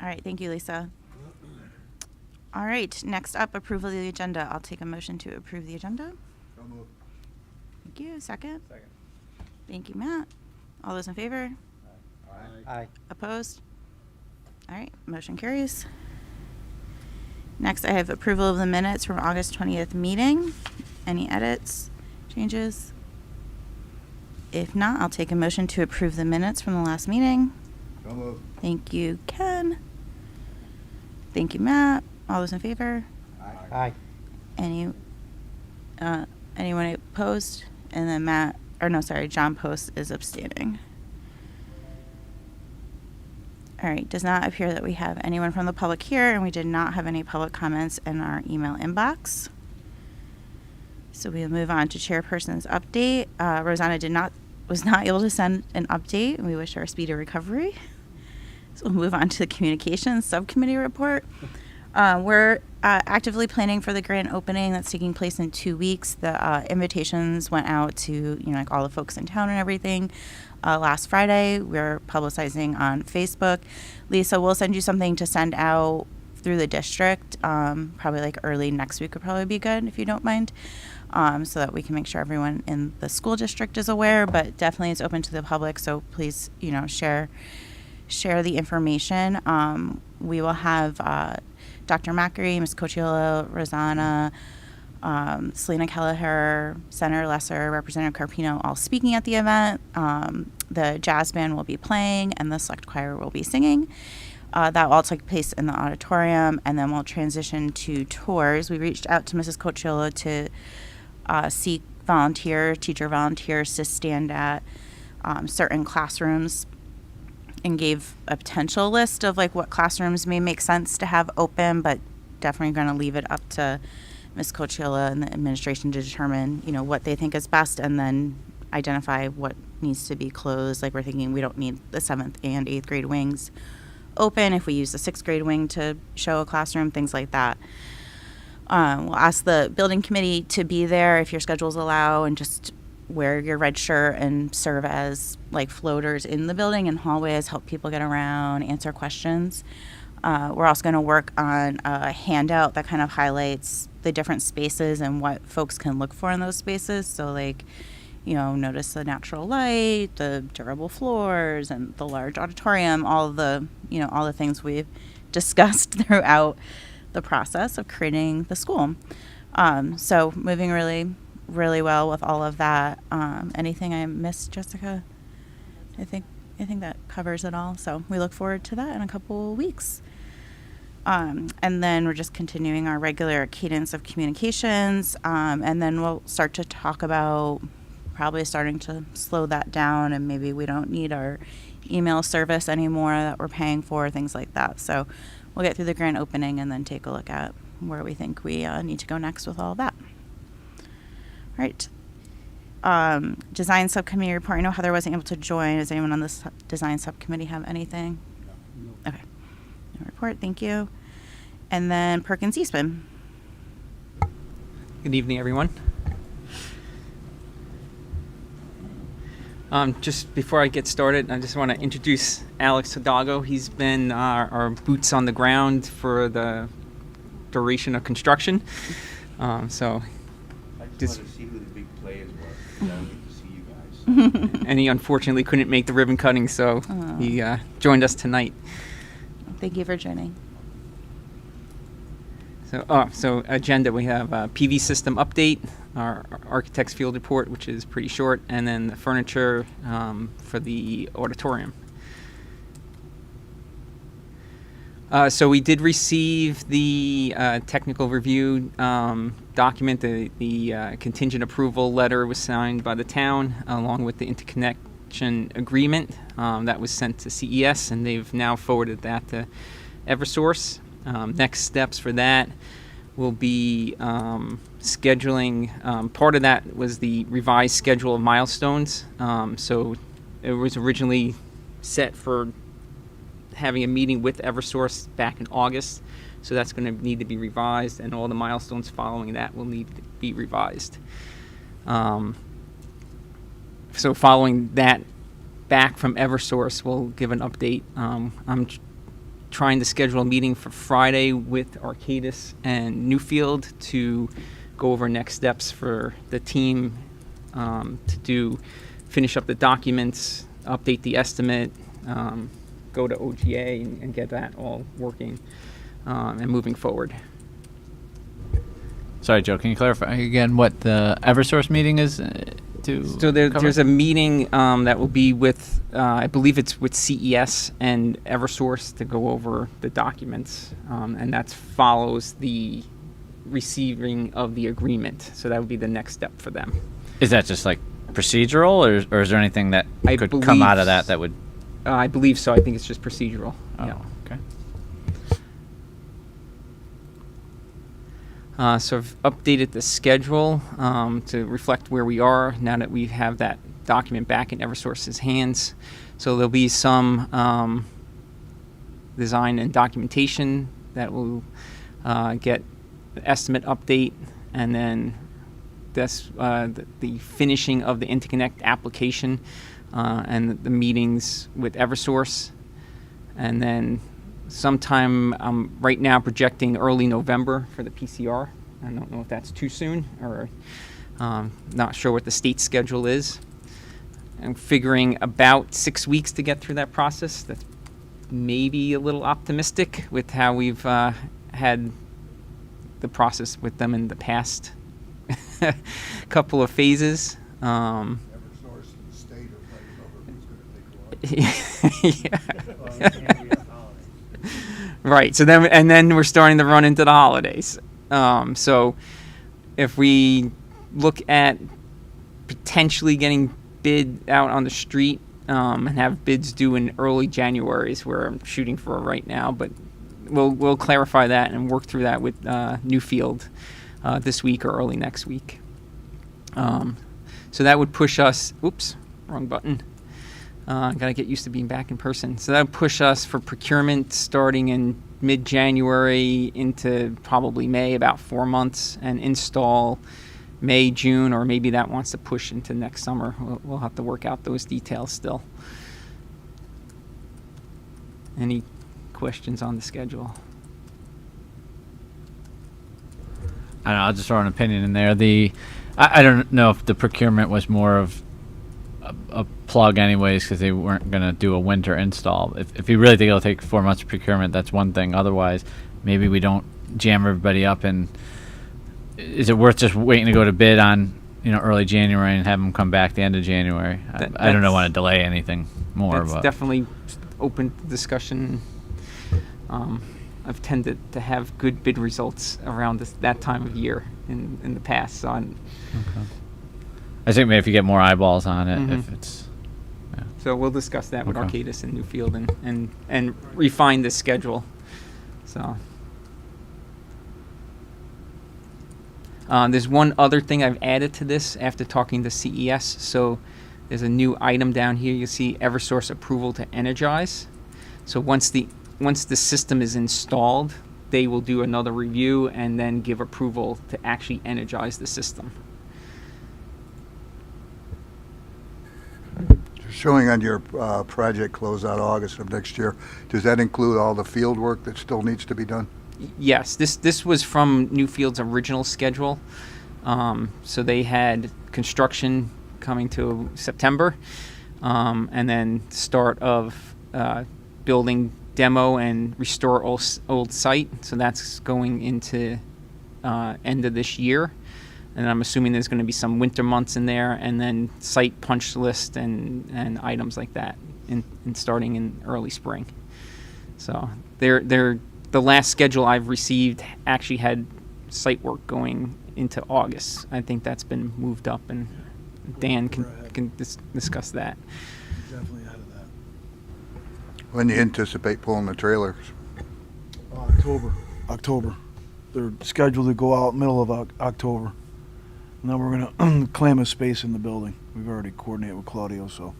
All right, thank you, Lisa. All right, next up, approval of the agenda. I'll take a motion to approve the agenda. So moved. Thank you. Second? Second. Thank you, Matt. All those in favor? Aye. Opposed? All right, motion carries. Next, I have approval of the minutes from August 20th meeting. Any edits, changes? If not, I'll take a motion to approve the minutes from the last meeting. So moved. Thank you, Ken. Thank you, Matt. All those in favor? Aye. Anyone opposed? And then John Post is abstaining. All right, does not appear that we have anyone from the public here, and we did not have any public comments in our email inbox. So we'll move on to chairperson's update. Rosanna was not able to send an update, and we wish her a speedy recovery. So we'll move on to the communications subcommittee report. We're actively planning for the grand opening that's taking place in 2 weeks. The invitations went out to all the folks in town and everything. Last Friday, we're publicizing on Facebook. Lisa, we'll send you something to send out through the district. Probably early next week would probably be good if you don't mind, so that we can make sure everyone in the school district is aware. But definitely, it's open to the public, so please, share the information. We will have Dr. Macri, Ms. Cochiolo, Rosanna, Selena Kelleher, Senator Lesser, Representative Carpino, all speaking at the event. The jazz band will be playing, and the select choir will be singing. That will all take place in the auditorium, and then we'll transition to tours. We reached out to Mrs. Cochiolo to seek teacher volunteers to stand at certain classrooms, and gave a potential list of what classrooms may make sense to have open, but definitely going to leave it up to Ms. Cochiolo and the administration to determine, what they think is best, and then identify what needs to be closed. We're thinking we don't need the 7th and 8th grade wings open if we use the 6th grade wing to show a classroom, things like that. We'll ask the building committee to be there if your schedules allow, and just wear your red shirt and serve as floaters in the building and hallways, help people get around, answer questions. We're also going to work on a handout that kind of highlights the different spaces and what folks can look for in those spaces. So notice the natural light, the durable floors, and the large auditorium, all the things we've discussed throughout the process of creating the school. So moving really well with all of that. Anything I missed, Jessica? I think that covers it all. So we look forward to that in a couple weeks. And then we're just continuing our regular cadence of communications. And then we'll start to talk about probably starting to slow that down, and maybe we don't need our email service anymore that we're paying for, things like that. So we'll get through the grand opening and then take a look at where we think we need to go next with all of that. All right. Design subcommittee report. I know Heather wasn't able to join. Does anyone on this design subcommittee have anything? No. Okay. No report. Thank you. And then Perkins Eastman. Good evening, everyone. Just before I get started, I just want to introduce Alex Hidalgo. He's been our boots on the ground for the duration of construction. I just wanted to see who the big players were. I don't get to see you guys. And he unfortunately couldn't make the ribbon cutting, so he joined us tonight. Thank you for joining. So agenda, we have a PV system update, our architect's field report, which is pretty short, and then the furniture for the auditorium. So we did receive the technical review document. The contingent approval letter was signed by the town along with the interconnection agreement that was sent to CES, and they've now forwarded that to Eversource. Next steps for that will be scheduling. Part of that was the revised schedule of milestones. So it was originally set for having a meeting with Eversource back in August. So that's going to need to be revised, and all the milestones following that will need to be revised. So following that back from Eversource, we'll give an update. I'm trying to schedule a meeting for Friday with Arcadis and Newfield to go over next steps for the team to finish up the documents, update the estimate, go to OGA and get that all working and moving forward. Sorry, Joe, can you clarify again what the Eversource meeting is So there's a meeting that will be with, I believe it's with CES and Eversource to go over the documents, and that follows the receiving of the agreement. So that would be the next step for them. Is that just like procedural, or is there anything that could come out of that would? I believe so. I think it's just procedural. Oh, yeah. okay. So I've updated the schedule to reflect where we are now that we have that document back in Eversource's hands. So there'll be some design and documentation that will get the estimate update, and then that's the finishing of the interconnect application and the meetings with Eversource. And then sometime right now projecting early November for the PCR. I don't know if that's too soon, or not sure what the state schedule is. I'm figuring about 6 weeks to get through that process. That's maybe a little optimistic with how we've had the process with them in the past couple of phases. Eversource and the state are fighting over who's going to take what. Yeah. Right. So then we're starting to run into the holidays. So if we look at potentially getting bid out on the street and have bids due in early January is where I'm shooting for right now, but we'll clarify that and work through that with Newfield this week or early next week. So that would push us. Oops, wrong button. Gotta get used to being back in person. So that would push us for procurement starting in mid-January into probably May, about 4 months, and install May, June, or maybe that wants to push into next summer. We'll have to work out those details still. Any questions on the schedule? I don't know, I'll just throw an opinion in there. I don't know if the procurement was more of a plug anyways, because they weren't going to do a winter install. If you really think it'll take 4 months of procurement, that's one thing. Otherwise, maybe we don't jam everybody up. And is it worth just waiting to go to bid on early January and have them come back the end of January? I don't want to delay anything more. That's definitely open to discussion. I've tended to have good bid results around that time of year in the past. So okay. I think maybe if you get more eyeballs on it, Mm-hmm. if it's. Yeah. So we'll discuss that with Okay. Arcadis and Newfield and refine the schedule. So there's one other thing I've added to this after talking to CES. So there's a new item down here. You see Eversource approval to energize. So once the system is installed, they will do another review and then give approval to actually energize the system. Showing on your project closeout August of next year, does that include all the field work that still needs to be done? Yes, this was from Newfield's original schedule. So they had construction coming to September, and then start of building demo and restore old site. So that's going into end of this year. And I'm assuming there's going to be some winter months in there, and then site punch list and items like that in starting in early spring. So the last schedule I've received actually had site work going into August. I think that's been moved up, and Dan can discuss that. Definitely ahead of that. When do you anticipate pulling the trailers? October. They're scheduled to go out middle of October. And then we're going to claim a space in the building. We've already coordinated with Claudio, so.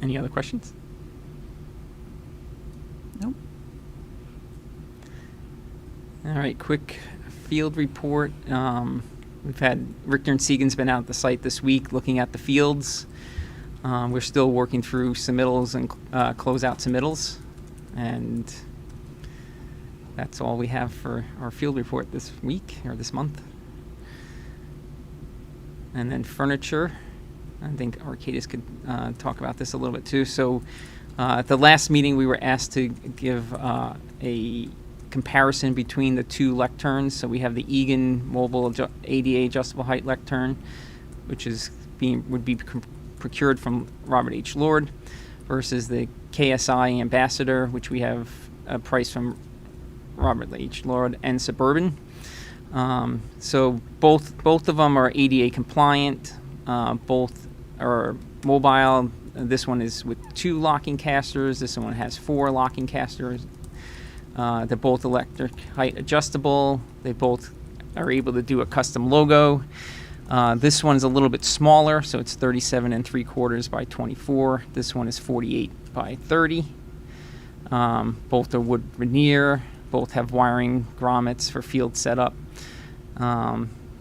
Any other questions? Nope. All right, quick field report. We've had Richter and Segan's been out at the site this week looking at the fields. We're still working through submittals and closeout submittals, and that's all we have for our field report this week or this month. And then furniture, I think Arcadis could talk about this a little bit too. So at the last meeting, we were asked to give a comparison between the two lecterns. So we have the Egan mobile ADA adjustable height lectern, which is would be procured from Robert H. Lord, versus the KSI Ambassador, which we have a price from Robert H. Lord and Suburban. So both of them are ADA compliant. Both are mobile. This one is with 2 locking casters. This one has 4 locking casters. They're both electric height adjustable. They both are able to do a custom logo. This one's a little bit smaller, so it's 37 3/4 by 24. This one is 48 by 30. Both are wood veneer. Both have wiring grommets for field setup.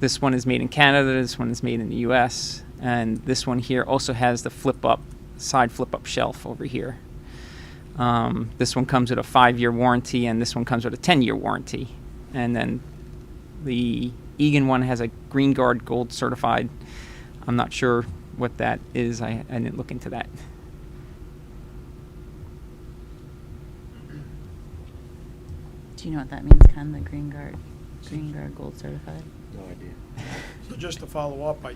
This one is made in Canada. This one is made in the U.S. And this one here also has the side flip-up shelf over here. This one comes with a 5-year warranty, and this one comes with a 10-year warranty. And then the Egan one has a Green Guard Gold certified. I'm not sure what that is. I didn't look into that. Do you know what that means, Ken? The Green Guard Gold certified. No idea. So just to follow up, on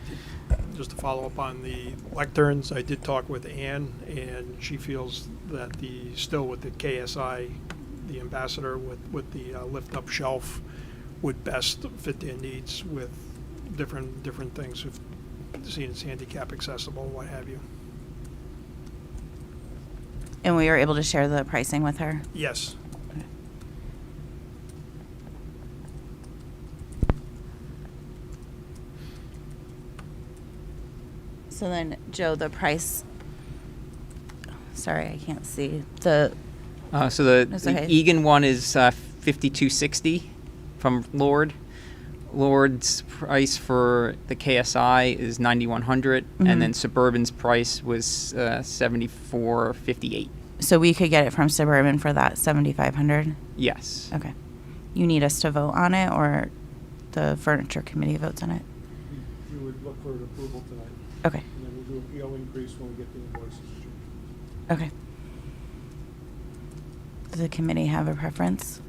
the lecterns, I did talk with Ann, and she feels that still with the KSI, the Ambassador with the lift-up shelf would best fit their needs with different things, if seeing it's handicap accessible, what have you. And we were able to share the pricing with her. Yes. So then, Joe, the price. Sorry, I can't see the. So the That's okay. Egan one is $52.60 from Lord. Lord's price for the KSI is $9,100, and then Suburban's price was $74.58. So we could get it from Suburban for that $7,500. Yes. Okay. You need us to vote on it, or the furniture committee votes on it? You would look for an approval tonight. Okay. And then we'll do a PO increase when we get the invoices. Okay. Does the committee have a preference?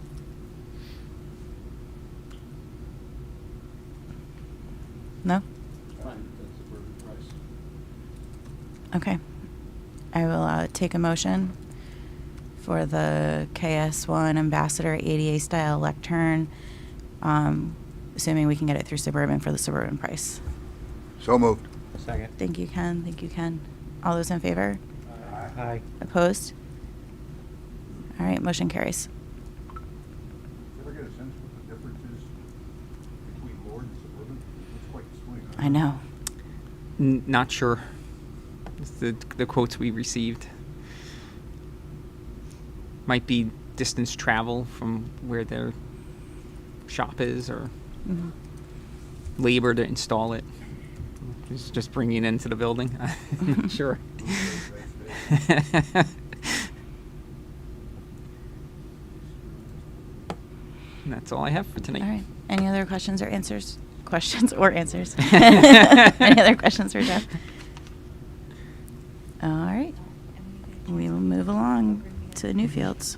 No? Fine, that's the perfect price. Okay. I will take a motion for the KS1 Ambassador ADA style lectern, assuming we can get it through Suburban for the Suburban price. So moved. Second. Thank you, Ken. Thank you, Ken. All those in favor? Aye. Opposed? All right, motion carries. Did you ever get a sense what the difference is between Lord and Suburban? It's quite swing. I know. Not sure. It's the quotes we received. Might be distance travel from where their shop is, or labor to install it. It's just bringing it into the building. I'm not sure. And that's all I have for tonight. All right. Any other questions or answers? Questions or answers? Any other questions for Jeff? All right. We will move along to Newfields.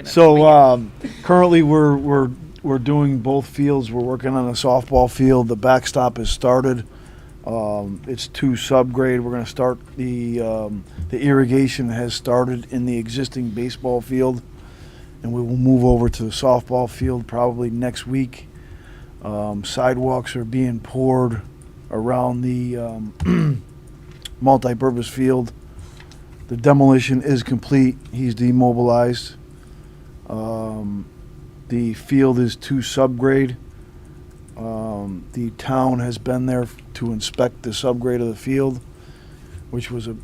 So currently we're doing both fields. We're working on a softball field. The backstop has started. It's 2 subgrade. We're going to start the irrigation has started in the existing baseball field, and we will move over to the softball field probably next week. Sidewalks are being poured around the multi-purpose field. The demolition is complete. He's demobilized. The field is 2 subgrade. The town has been there to inspect the subgrade of the field, which was a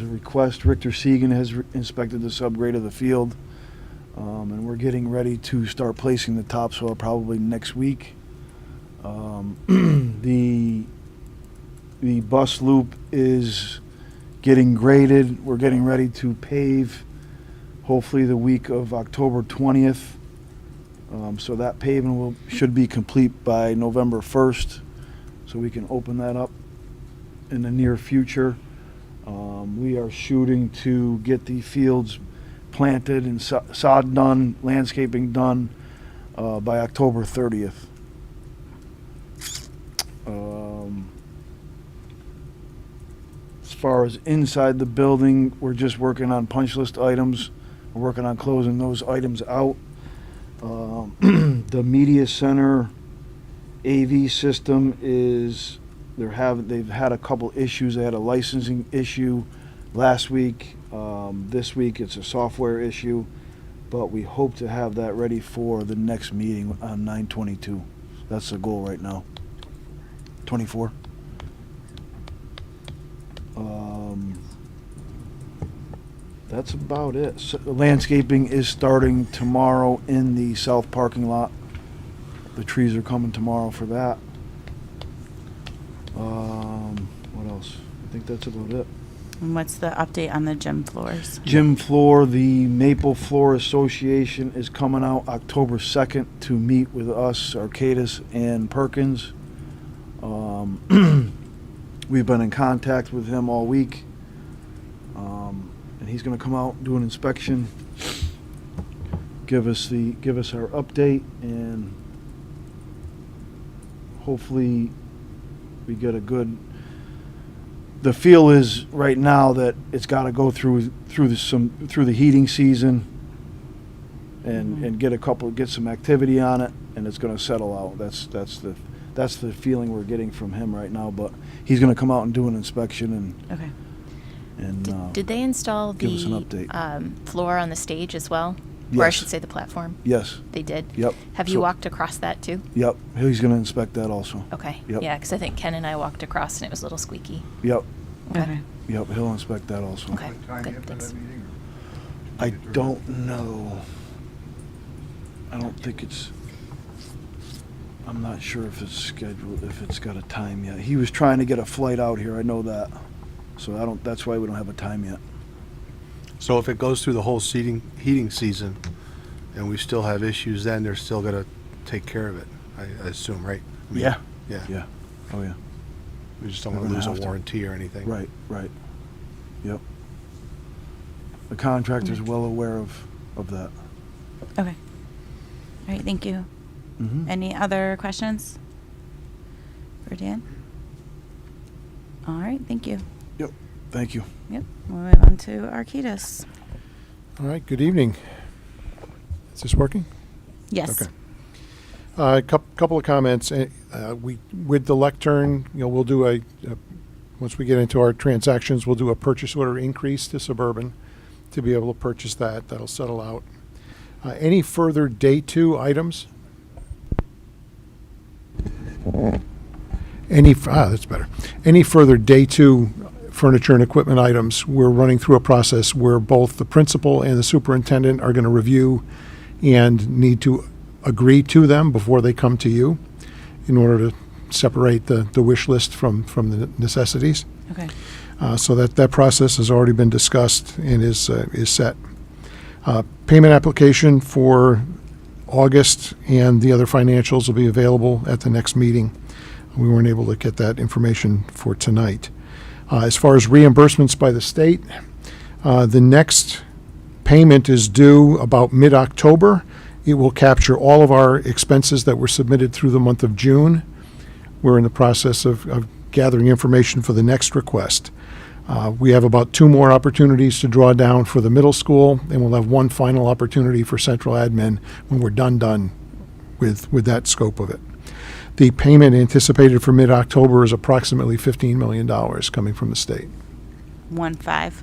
request. Richter Segan has inspected the subgrade of the field, and we're getting ready to start placing the topsoil probably next week. The bus loop is getting graded. We're getting ready to pave hopefully the week of October 20th. So that paving should be complete by November 1st, so we can open that up in the near future. We are shooting to get the fields planted and sod done, landscaping done by October 30th. As far as inside the building, we're just working on punch list items. We're working on closing those items out. The media center AV system they've had a couple issues. They had a licensing issue last week. This week it's a software issue, but we hope to have that ready for the next meeting on 9/22. That's the goal right now. 24. That's about it. So landscaping is starting tomorrow in the south parking lot. The trees are coming tomorrow for that. What else? I think that's about it. And what's the update on the gym floors? Gym floor, the Maple Floor Association is coming out October 2nd to meet with us, Arcadis and Perkins. We've been in contact with him all week. And he's going to come out, do an inspection, give us our update, and hopefully we get a good. The feel is right now that it's got to go through the heating season, and get some activity on it, and it's going to settle out. That's the feeling we're getting from him right now. But he's going to come out and do an inspection and. Okay. And Did they install give us an the update. floor on the stage as well? Or I Yes. should say the platform? Yes. They did? Yep. Have you So- walked across that too? Yep. He's going to inspect that also. Okay. Yep. Yeah, because I think Ken and I walked across and it was a little squeaky. Yep. Okay. Yep. He'll inspect that also. Okay. What time Good, after thanks. that meeting? I don't know. I don't think I'm not sure if it's scheduled, if it's got a time yet. He was trying to get a flight out here, I know that. So that's why we don't have a time yet. So if it goes through the whole heating season, and we still have issues, then they're still gonna take care of it, I assume, right? I mean, Yeah. Yeah. Yeah. Oh, yeah. We just don't They're wanna gonna lose a have to. warranty or anything. Right, right. Yep. The contractor's well aware of that. Okay. All right, thank you. Mhm. Any other questions for Dan? All right, thank you. Yep. Thank you. Yep, we'll move on to Arcadis. All right, good evening. Is this working? Yes. Okay. Couple of comments. With the lectern, we'll do once we get into our transactions, we'll do a purchase order increase to Suburban to be able to purchase that. That'll settle out. Any further day 2 items? That's better. Any further day 2 furniture and equipment items, we're running through a process where both the principal and the superintendent are going to review and need to agree to them before they come to you in order to separate the wish list from the necessities. Okay. So that process has already been discussed and is set. Payment application for August and the other financials will be available at the next meeting. We weren't able to get that information for tonight. As far as reimbursements by the state, the next payment is due about mid-October. It will capture all of our expenses that were submitted through the month of June. We're in the process of gathering information for the next request. We have about 2 more opportunities to draw down for the middle school, and we'll have 1 final opportunity for central admin when we're done with that scope of it. The payment anticipated for mid-October is approximately $15 million coming from the state. 1-5.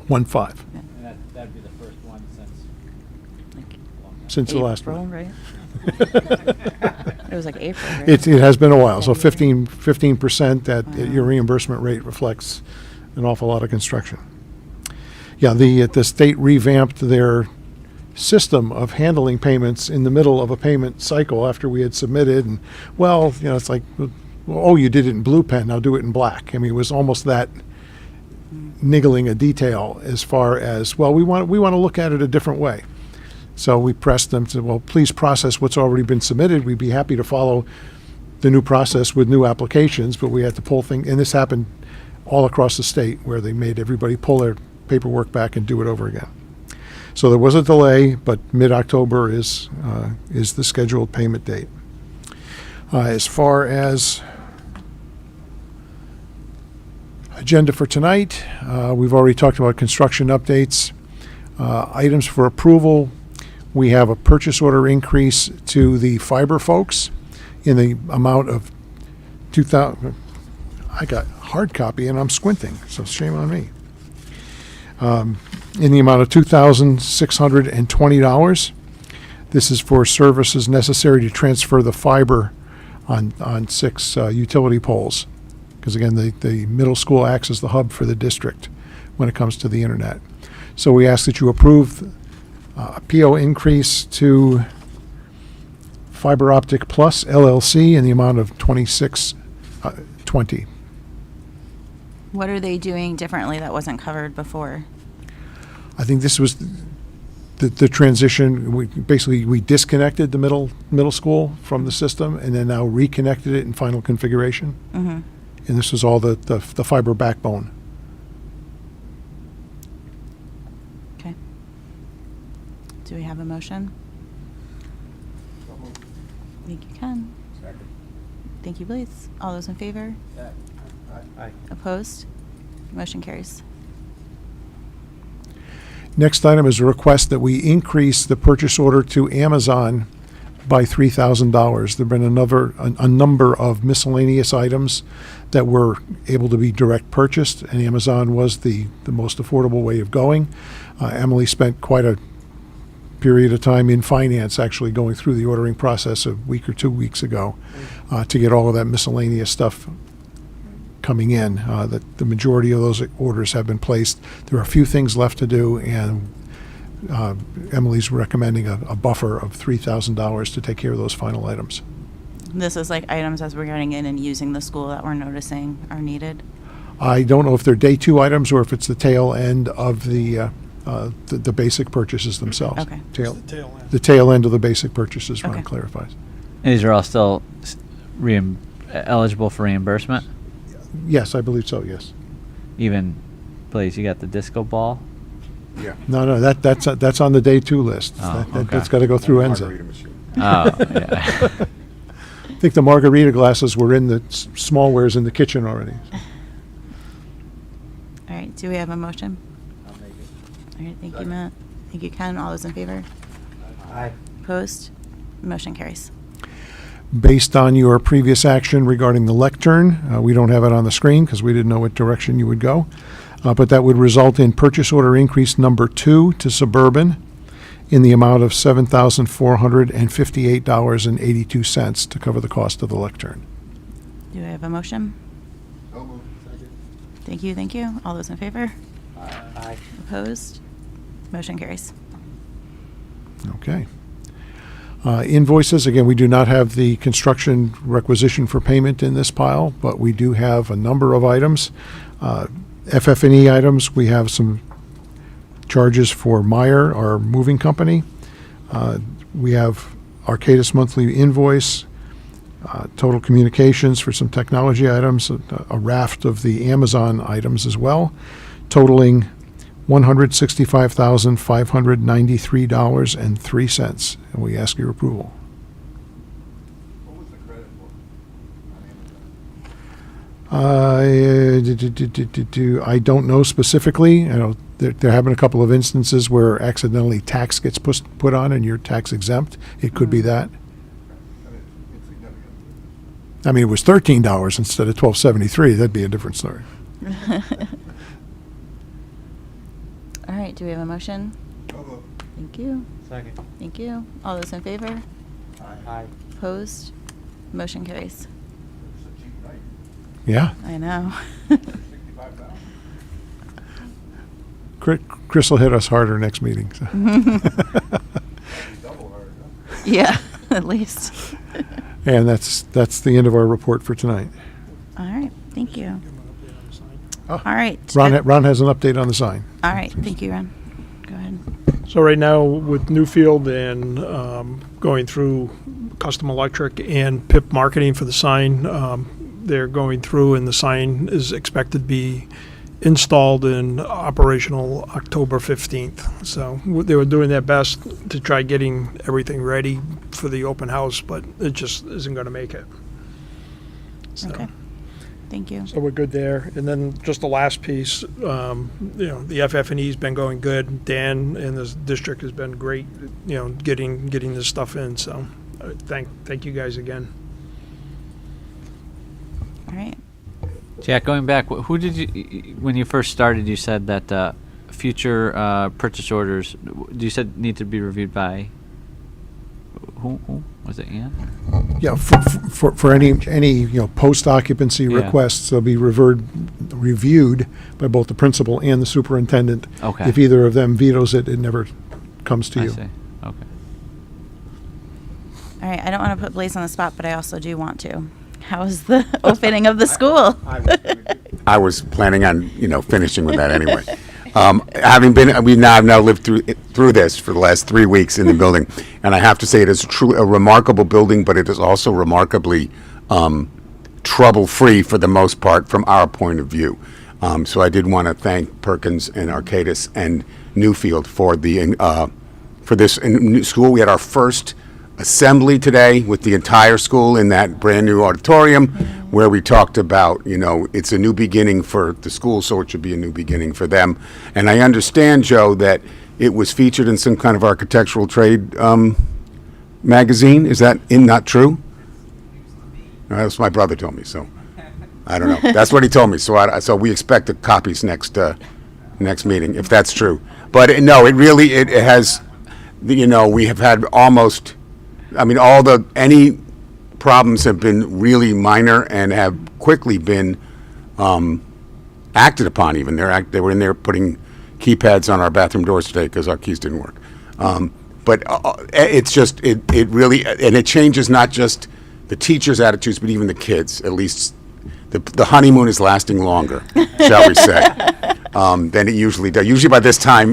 1.5 And that'd be the first one since the last April, one. right? It was like April, right? It has been a while, so February. 15% that your reimbursement rate reflects an awful lot of construction. Yeah, the state revamped their system of handling payments in the middle of a payment cycle after we had submitted, and it's like, well, you did it in blue pen, now do it in black. I mean, it was almost that niggling a detail as far as, well, we want to look at it a different way. So we pressed them to, well, please process what's already been submitted. We'd be happy to follow the new process with new applications, but we had to pull things, and this happened all across the state where they made everybody pull their paperwork back and do it over again. So there was a delay, but mid-October is the scheduled payment date. As far as agenda for tonight, we've already talked about construction updates. Items for approval, we have a purchase order increase to the fiber folks in the amount of 2,000. I got hard copy and I'm squinting, so shame on me. In the amount of $2,620. This is for services necessary to transfer the fiber on 6 utility poles. Because again, the middle school acts as the hub for the district when it comes to the internet. So we ask that you approve a PO increase to Fiber Optic Plus LLC in the amount of $2620. What are they doing differently that wasn't covered before? I think this was the transition. We disconnected the middle school from the system and then now reconnected it in final configuration. Mm-hmm. And this was all the fiber backbone. Okay. Do we have a motion? Thank you, Ken. Thank you, Blaze. All those in favor? Aye. Opposed? Motion carries. Next item is a request that we increase the purchase order to Amazon by $3,000. There have been a number of miscellaneous items that were able to be direct purchased, and Amazon was the most affordable way of going. Emily spent quite a period of time in finance actually going through the ordering process a week or 2 weeks ago to get all of that miscellaneous stuff coming in. The majority of those orders have been placed. There are a few things left to do, and Emily's recommending a buffer of $3,000 to take care of those final items. This is like items as we're getting in and using the school that we're noticing are needed. I don't know if they're day 2 items or if it's the tail end of the basic purchases themselves. Okay. It's the tail end. The tail end of the basic purchases, Ron Okay. clarifies. These are all still eligible for reimbursement? Yes, I believe so, yes. Even, please, you got the disco ball? Yeah. No, that's on the day 2 list. Oh, That's okay. got to go through Margarita Enza. machine. Oh, yeah. I think the margarita glasses were in the smallwares in the kitchen already. All right. Do we have a motion? All right. Thank you, Matt. Thank you, Ken. All those in favor? Aye. Opposed? Motion carries. Based on your previous action regarding the lectern, we don't have it on the screen because we didn't know what direction you would go, but that would result in purchase order increase number 2 to Suburban in the amount of $7,458.82 to cover the cost of the lectern. Do I have a motion? Thank you. Thank you. All those in favor? Aye. Opposed? Motion carries. Okay. Invoices, again, we do not have the construction requisition for payment in this pile, but we do have a number of items. FF&E items, we have some charges for Meyer, our moving company. We have Arcadis monthly invoice, Total Communications for some technology items, a raft of the Amazon items as well, totaling $165,593.03, and we ask your approval. What was the credit for? I don't know specifically. I know there have been a couple of instances where accidentally tax gets put on and you're tax exempt. It could be that. I mean, insignificant. I mean, it was $13 instead of $12.73. That'd be a different story. All right, do we have a motion? Thank you. Second. Thank you. All those in favor? Aye. Opposed? Motion carries. Yeah. I know. Chris will hit us harder next meeting. So. Yeah, at least. And that's the end of our report for tonight. All right, thank you. Give 'em an update on the sign. Oh, All right. Ron has an update on the sign. All right, thank you, Ron. Go ahead. So right now with Newfield and going through Custom Electric and PIP Marketing for the sign, they're going through and the sign is expected to be installed and operational October 15th. So they were doing their best to try getting everything ready for the open house, but it just isn't going to make it. So. Okay. Thank you. So we're good there. And then just the last piece, the FF&E's been going good. Dan and the district has been great, getting this stuff in. So thank you guys again. All right. Jack, going back, who did you, when you first started, you said that future purchase orders, you said need to be reviewed by, who? Was it Ann? Yeah, for any post-occupancy Yeah. requests, they'll be reviewed by both the principal and the superintendent. Okay. If either of them vetoes it, it never comes to I you. see. Okay. All right, I don't want to put Blaze on the spot, but I also do want to. How is the opening of the school? I was planning on, finishing with that anyway. We've now lived through this for the last 3 weeks in the building, and I have to say it is truly a remarkable building, but it is also remarkably trouble-free for the most part from our point of view. So I did want to thank Perkins and Arcadis and Newfield for this new school. We had our first assembly today with the entire school in that brand new auditorium where we talked about, it's a new beginning for the school, so it should be a new beginning for them. And I understand, Joe, that it was featured in some kind of architectural trade magazine. Is that not true? That's what my brother told me, so I don't know. That's what he told me. So we expect the copies next meeting, if that's true. But it has, we have had almost, any problems have been really minor and have quickly been acted upon even. They were in there putting keypads on our bathroom doors today because our keys didn't work. But it's just, it really, and it changes not just the teachers' attitudes, but even the kids. At least the honeymoon is lasting longer, shall we say, than it usually does. Usually by this time,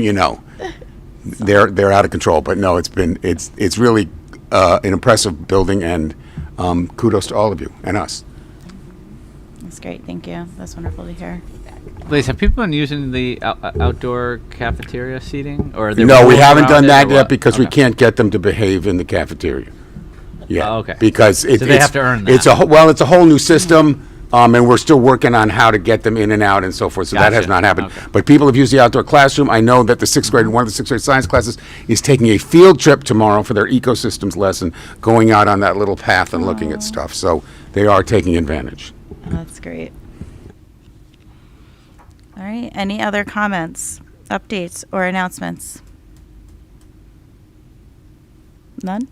they're out of control. But no, it's really an impressive building, and kudos to all of you and us. That's great. Thank you. That's wonderful to hear. Liz, have people been using the outdoor cafeteria seating? Or are there No, we rules haven't around done it, that or yet what? because we Okay. can't get them to behave in the cafeteria. Yeah. Oh, okay. Because So they have to earn that. It's a whole new system, and we're still working on how to get them in and out and so forth. So that has Gotcha. not happened. Okay. But people have used the outdoor classroom. I know that one of the sixth grade science classes is taking a field trip tomorrow for their ecosystems lesson, going out on that little path and looking at stuff. So they are taking advantage. That's great. All right. Any other comments, updates, or announcements? None?